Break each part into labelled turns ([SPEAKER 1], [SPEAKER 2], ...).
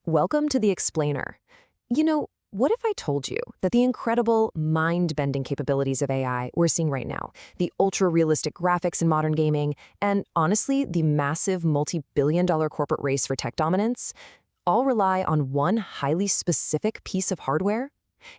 [SPEAKER 1] Welcome to the Explainer. What if I told you that the incredible, mind-bending capabilities of AI we're seeing right now, the ultra-realistic graphics in modern gaming, and honestly, the massive multi-billion-dollar corporate race for tech dominance, all rely on one highly specific piece of hardware?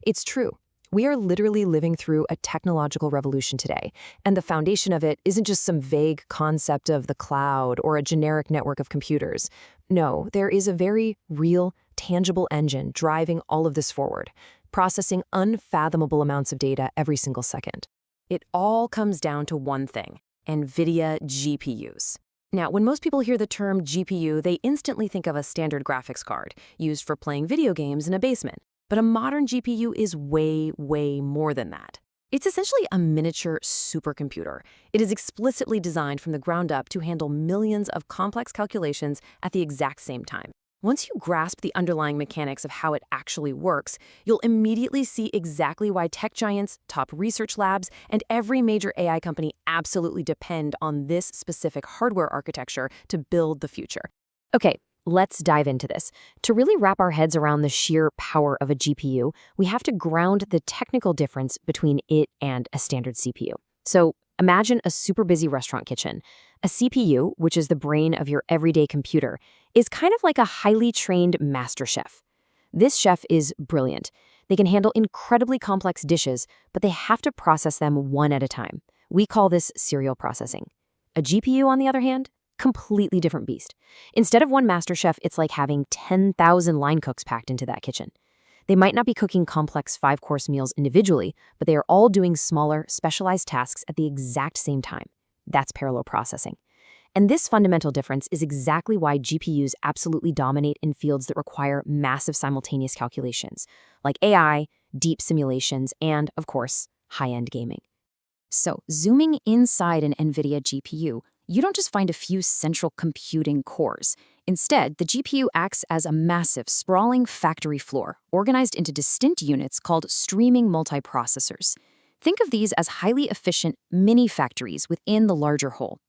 [SPEAKER 1] It's true. We are literally living through a technological revolution today, and the foundation of it isn't just some vague concept of the cloud or a generic network of computers. No, there is a very real, tangible engine driving all of this forward, processing unfathomable amounts of data every single second. It all comes down to one thing: NVIDIA GPUs. Now, when most people hear the term GPU, they instantly think of a standard graphics card used for playing video games in a basement. But a modern GPU is way, way more than that. It's essentially a miniature supercomputer. It is explicitly designed from the ground up to handle millions of complex calculations at the exact same time. Once you grasp the underlying mechanics of how it actually works, you'll immediately see exactly why tech giants, top research labs, and every major AI company absolutely depend on this specific hardware architecture to build the future. Okay, let's dive into this. To really wrap our heads around the sheer power of a GPU, we have to ground the technical difference between it and a standard CPU. So imagine a super busy restaurant kitchen. A CPU, which is the brain of your everyday computer, is kind of like a highly trained master chef. This chef is brilliant. They can handle incredibly complex dishes, but they have to process them one at a time. We call this serial processing. A GPU, on the other hand, completely different beast. Instead of one master chef, it's like having 10,000 line cooks packed into that kitchen. They might not be cooking complex 5-course meals individually, but they are all doing smaller, specialized tasks at the exact same time. That's parallel processing. And this fundamental difference is exactly why GPUs absolutely dominate in fields that require massive simultaneous calculations, like AI, deep simulations, and, of course, high-end gaming. So, zooming inside an NVIDIA GPU, you don't just find a few central computing cores. Instead, the GPU acts as a massive, sprawling factory floor, organized into distinct units called streaming multiprocessors. Think of these as highly efficient mini-factories within the larger whole.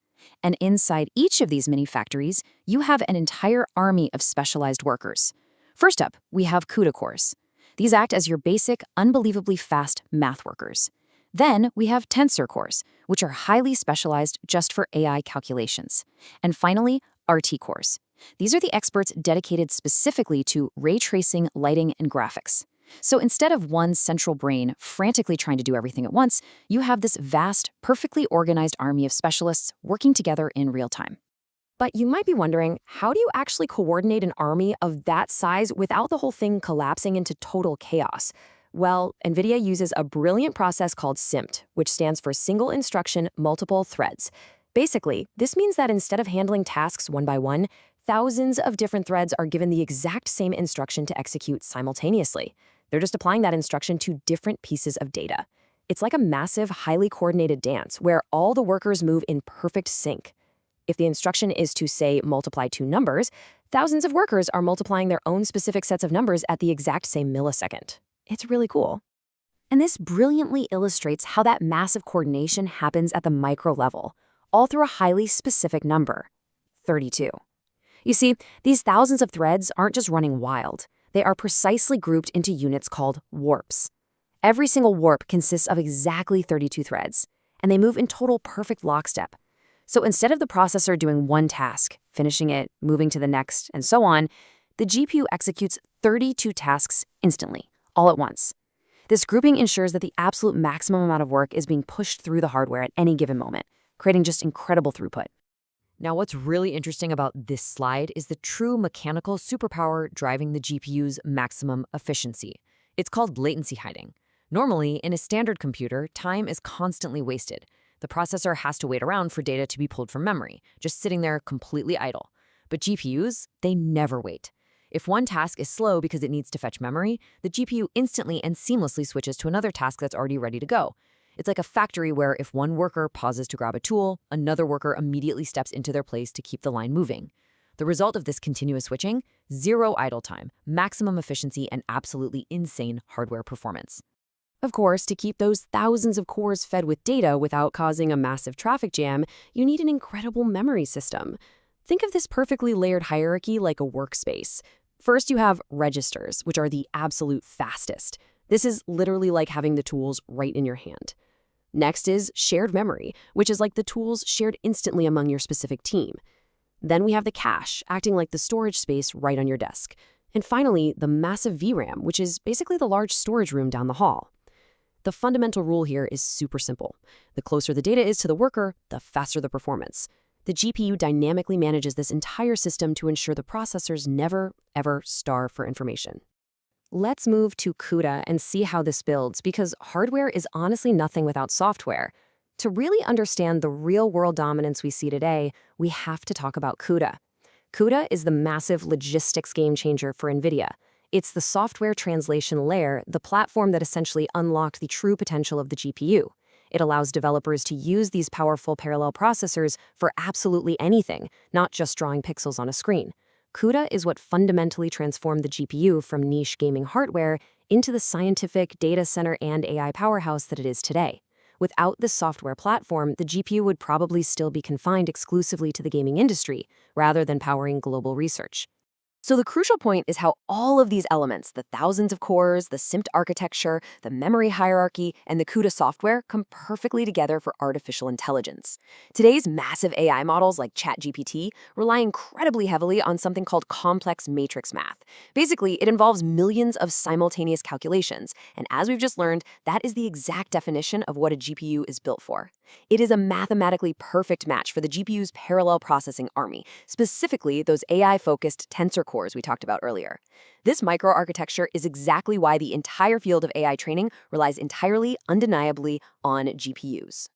[SPEAKER 1] And inside each of these mini-factories, you have an entire army of specialized workers. First up, we have CUDA cores. These act as your basic, unbelievably fast math workers. Then we have Tensor Cores, which are highly specialized just for AI calculations. And finally, RT cores. These are the experts dedicated specifically to ray tracing, lighting, and graphics. So instead of one central brain frantically trying to do everything at once, you have this vast, perfectly organized army of specialists working together in real time. But you might be wondering, how do you actually coordinate an army of that size without the whole thing collapsing into total chaos? Well, NVIDIA uses a brilliant process called SIMT, which stands for Single Instruction Multiple Threads. Basically, this means that instead of handling tasks one by one, thousands of different threads are given the exact same instruction to execute simultaneously. They're just applying that instruction to different pieces of data. It's like a massive, highly coordinated dance where all the workers move in perfect sync. If the instruction is to, say, multiply two numbers, thousands of workers are multiplying their own specific sets of numbers at the exact same millisecond. It's really cool. And this brilliantly illustrates how that massive coordination happens at the micro level, all through a highly specific number: 32. You see, these thousands of threads aren't just running wild. They are precisely grouped into units called warps. Every single warp consists of exactly 32 threads, and they move in total perfect lockstep. So instead of the processor doing one task, finishing it, moving to the next, and so on, the GPU executes 32 tasks instantly, all at once. This grouping ensures that the absolute maximum amount of work is being pushed through the hardware at any given moment, creating just incredible throughput. Now, what's really interesting about this slide is the true mechanical superpower driving the GPU's maximum efficiency. It's called latency hiding. Normally, in a standard computer, time is constantly wasted. The processor has to wait around for data to be pulled from memory, just sitting there completely idle. But GPUs, they never wait. If one task is slow because it needs to fetch memory, the GPU instantly and seamlessly switches to another task that's already ready to go. It's like a factory where if one worker pauses to grab a tool, another worker immediately steps into their place to keep the line moving. The result of this continuous switching: zero idle time, maximum efficiency, and absolutely insane hardware performance. Of course, to keep those thousands of cores fed with data without causing a massive traffic jam, you need an incredible memory system. Think of this perfectly layered hierarchy like a workspace.
[SPEAKER 2] First, you have registers, which are the absolute fastest. This is literally like having the tools right in your hand. Next is shared memory, which is like the tools shared instantly among your specific team. Then we have the cache, acting like the storage space right on your desk. And finally, the massive VRAM, which is basically the large storage room down the hall. The fundamental rule here is super simple. The closer the data is to the worker, the faster the performance. The GPU dynamically manages this entire system to ensure the processors never, ever starve for information. Let's move to CUDA and see how this builds, because hardware is honestly nothing without software. To really understand the real-world dominance we see today, we have to talk about CUDA. CUDA is the massive logistics game-changer for NVIDIA. It's the software translation layer, the platform that essentially unlocked the true potential of the GPU. It allows developers to use these powerful parallel processors for absolutely anything, not just drawing pixels on a screen. CUDA is what fundamentally transformed the GPU from niche gaming hardware into the scientific, data center, and AI powerhouse that it is today. Without this software platform, the GPU would probably still be confined exclusively to the gaming industry, rather than powering global research. So the crucial point is how all of these elements, the thousands of cores, the SIMT architecture, the memory hierarchy, and the CUDA software come perfectly together for artificial intelligence. Today's massive AI models like ChatGPT rely incredibly heavily on something called complex matrix math. Basically, it involves millions of simultaneous calculations, and as we've just learned, that is the exact definition of what a GPU is built for. It is a mathematically perfect match for the GPU's parallel processing army, specifically those AI-focused Tensor Cores we talked about earlier. This microarchitecture is exactly why the entire field of AI training relies entirely, undeniably, on GPUs.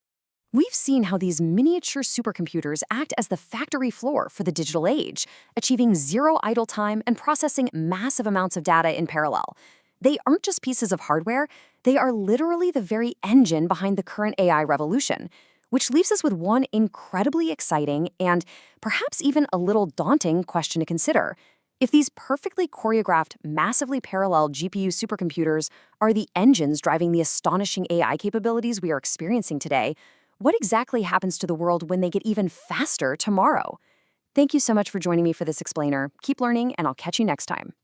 [SPEAKER 2] We've seen how these miniature supercomputers act as the factory floor for the digital age, achieving zero idle time and processing massive amounts of data in parallel. They aren't just pieces of hardware, they are literally the very engine behind the current AI revolution, which leaves us with one incredibly exciting and perhaps even a little daunting question to consider. If these perfectly choreographed, massively parallel GPU supercomputers are the engines driving the astonishing AI capabilities we are experiencing today, what exactly happens to the world when they get even faster tomorrow? Thank you so much for joining me for this explainer. Keep learning, and I'll catch you next time.